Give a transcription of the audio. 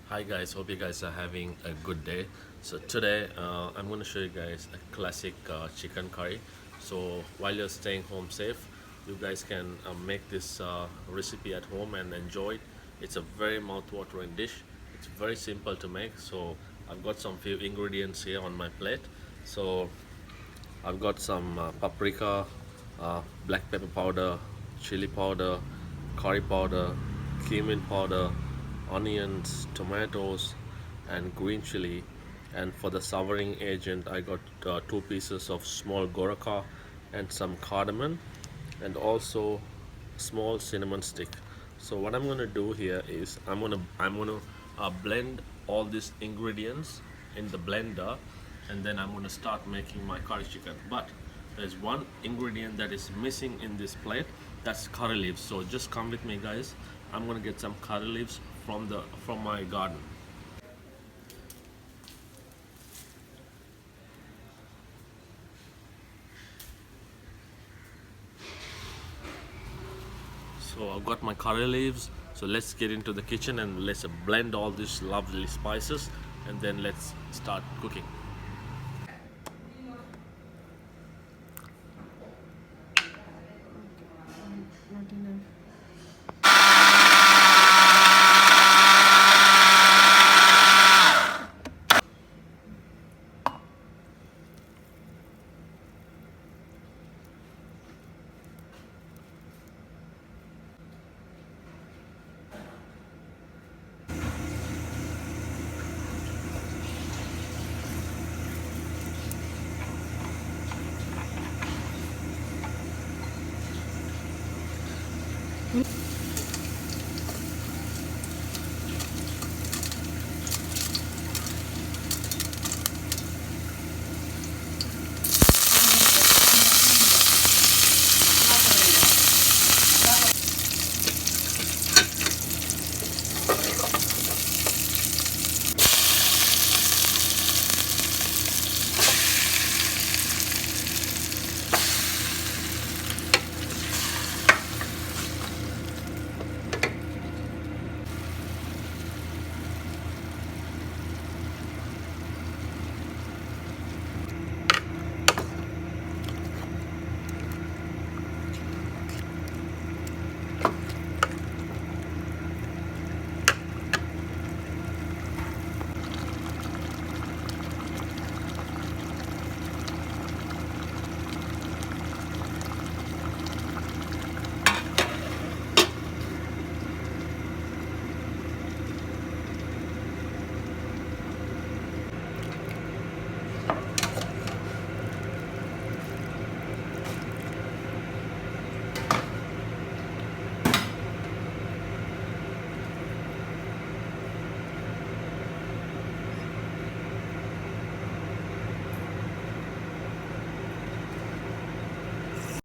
Hi guys, hope you guys are having a good day. So today I'm going to show you guys a classic chicken curry. So while you're staying home safe, you guys can make this recipe at home and enjoy it. It's a very mouth-watering dish. It's very simple to make. So I've got some few ingredients here on my plate. So I've got some paprika, black pepper powder, chili powder, curry powder, cumin powder, onions, tomatoes, and green chili. And for the souring agent, I got two pieces of small goroka and some cardamom, and also small cinnamon stick. So what I'm gonna do here is I'm gonna blend all these ingredients in the blender, and then I'm gonna start making my curry chicken. But there's one ingredient that is missing in this plate. That's curry leaves. So just come with me, guys. I'm gonna get some curry leaves from my garden. So I've got my curry leaves. So let's get into the kitchen and let's blend all these lovely spices, and then let's start cooking.